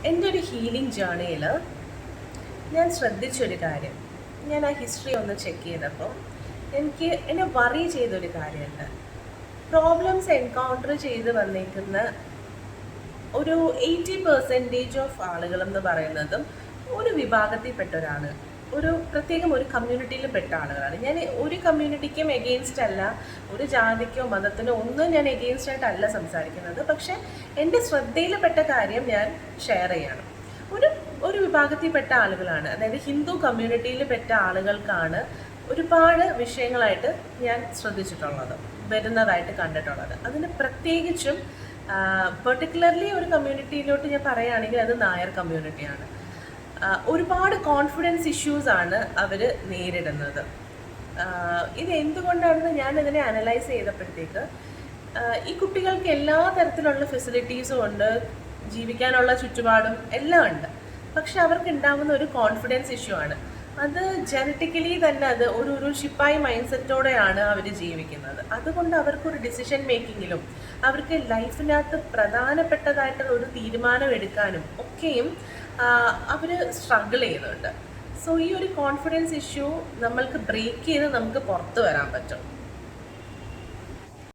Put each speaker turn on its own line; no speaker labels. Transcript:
എൻ്റെ ഒരു ഹീലിംഗ് ജേർണിയിൽ ഞാൻ ശ്രദ്ധിച്ചൊരു കാര്യം, ഞാൻ ആ ഹിസ്റ്ററി ഒന്ന് ചെക്ക് ചെയ്തപ്പോൾ എന്നെ വറി ചെയ്തൊരു കാര്യമുണ്ട്. പ്രോബ്ലംസ് എൻകൗണ്ടർ ചെയ്ത് വന്നേക്കുന്ന ഒരു 80% ഓഫ് ആളുകളെന്ന് പറയുന്നതും ഒരു വിഭാഗത്തിൽപ്പെട്ട ഒരാൾ, പ്രത്യേകം ഒരു കമ്മ്യൂണിറ്റിയിൽ പെട്ട ആളുകളാണ്. ഞാൻ ഒരു കമ്മ്യൂണിറ്റിക്കും എഗെയിൻസ്റ്റ് അല്ല, ഒരു ജാതിക്കോ മതത്തിനോ ഒന്നും ഞാൻ എഗെയിൻസ്റ്റ് ആയിട്ടല്ല സംസാരിക്കുന്നത്. പക്ഷേ എൻ്റെ ശ്രദ്ധയിൽപ്പെട്ട കാര്യം ഞാൻ ഷെയർ ചെയ്യണം. ഒരു ഒരു വിഭാഗത്തിൽപ്പെട്ട ആളുകളാണ്, അതായത് ഹിന്ദു കമ്മ്യൂണിറ്റിയിൽ പെട്ട ആളുകൾക്കാണ് ഒരുപാട് വിഷയങ്ങളായിട്ട് ഞാൻ ശ്രദ്ധിച്ചിട്ടുള്ളത്, വരുന്നതായിട്ട് കണ്ടിട്ടുള്ളത്. അതിന് പ്രത്യേകിച്ചും പെർട്ടിക്കുലർലി ഒരു കമ്മ്യൂണിറ്റിയിലോട്ട് ഞാൻ പറയുകയാണെങ്കിൽ അത് നായർ കമ്മ്യൂണിറ്റിയാണ്. ഒരുപാട് കോൺഫിഡൻസ് ഇഷ്യൂസാണ് അവർ നേരിടുന്നത്. ഇത് എന്തുകൊണ്ടാണെന്ന് ഞാനിതിനെ അനലൈസ് ചെയ്തപ്പോഴത്തേക്ക്, ഈ കുട്ടികൾക്ക് എല്ലാ തരത്തിലുള്ള ഫെസിലിറ്റീസും ഉണ്ട്, ജീവിക്കാനുള്ള ചുറ്റുപാടും എല്ലാം ഉണ്ട്. പക്ഷെ അവർക്ക് ഉണ്ടാകുന്ന ഒരു കോൺഫിഡൻസ് ഇഷ്യൂ ആണ്. അത് ജനറ്റിക്കലി തന്നെ അത് ഒരു ഷിപ്പായി മൈൻഡ് സെറ്റോടെയാണ് അവർ ജീവിക്കുന്നത്. അതുകൊണ്ട് അവർക്കൊരു ഡിസിഷൻ മേക്കിങ്ങിലും അവർക്ക് ലൈഫിനകത്ത് പ്രധാനപ്പെട്ടതായിട്ടുള്ള ഒരു തീരുമാനം എടുക്കാനും ഒക്കെയും അവർ സ്ട്രഗിൾ ചെയ്യുന്നുണ്ട്. സോ ഈ ഒരു കോൺഫിഡൻസ് ഇഷ്യൂ നമ്മൾക്ക് ബ്രേക്ക് ചെയ്ത് നമുക്ക് പുറത്തു വരാൻ പറ്റും.